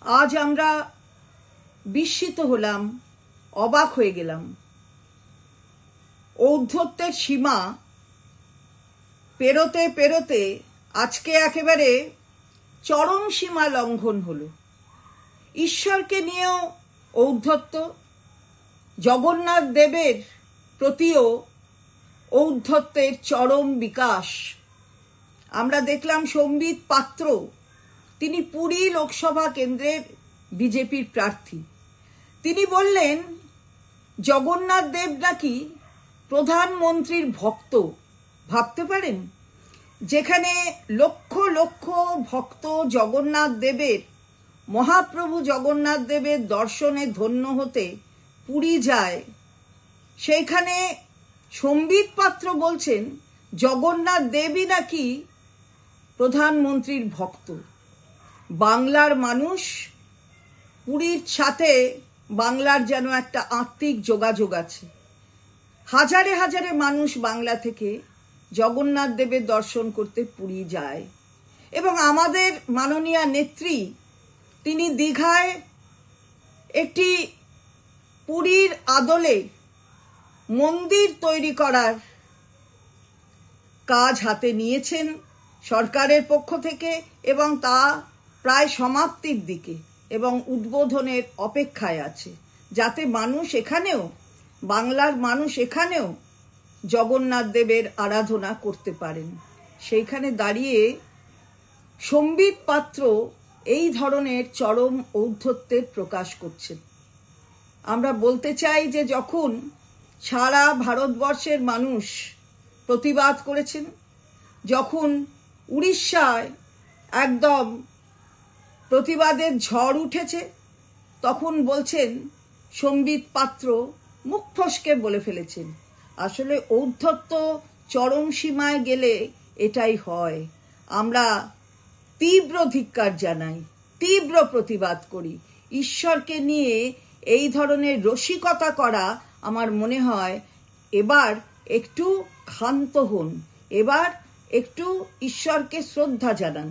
আজ আমরা বিস্মিত হলাম, অবাক হয়ে গেলাম। ঔদ্ধত্যের সীমা পেরোতে পেরোতে আজকে একেবারে চরম সীমা লঙ্ঘন হলো। ঈশ্বরকে নিয়েও ঔদ্ধত্য, জগন্নাথ দেবের প্রতিও ঔদ্ধত্যের চরম বিকাশ। আমরা দেখলাম সম্বিত পাত্র, তিনি পুরী লোকসভা কেন্দ্রের বিজেপির প্রার্থী। তিনি বললেন জগন্নাথ দেব নাকি প্রধানমন্ত্রীর ভক্ত। ভাবতে পারেন, যেখানে লক্ষ লক্ষ ভক্ত জগন্নাথ দেবের, মহাপ্রভু জগন্নাথ দেবের দর্শনে ধন্য হতে পুরী যায়, সেইখানে সম্বিত পাত্র বলছেন জগন্নাথ দেবই নাকি প্রধানমন্ত্রীর ভক্ত। বাংলার মানুষ, পুরীর সাথে বাংলার যেন একটা আত্মিক যোগাযোগ আছে। হাজারে হাজারে মানুষ বাংলা থেকে জগন্নাথ দেবের দর্শন করতে পুরী যায়। এবং আমাদের মাননীয়া নেত্রী, তিনি দীঘায় একটি পুরীর আদলে মন্দির তৈরি করার কাজ হাতে নিয়েছেন সরকারের পক্ষ থেকে, এবং তা প্রায় সমাপ্তির দিকে এবং উদ্বোধনের অপেক্ষায় আছে, যাতে মানুষ এখানেও, বাংলার মানুষ এখানেও জগন্নাথ দেবের আরাধনা করতে পারেন। সেইখানে দাঁড়িয়ে সম্বিত পাত্র এই ধরনের চরম ঔদ্ধত্যের প্রকাশ করছেন। আমরা বলতে চাই যে যখন সারা ভারতবর্ষের মানুষ প্রতিবাদ করেছেন, যখন উড়িষ্যায় একদম প্রতিবাদের ঝড় উঠেছে, তখন বলছেন সম্বিত পাত্র মুখ ফসকে বলে ফেলেছেন। আসলে ঔদ্ধত্য চরম সীমায় গেলে এটাই হয়। আমরা তীব্র ধিক্কার জানাই, তীব্র প্রতিবাদ করি। ঈশ্বরকে নিয়ে এই ধরনের রসিকতা করা, আমার মনে হয় এবার একটু ক্ষান্ত হন, এবার একটু ঈশ্বরকে শ্রদ্ধা জানান।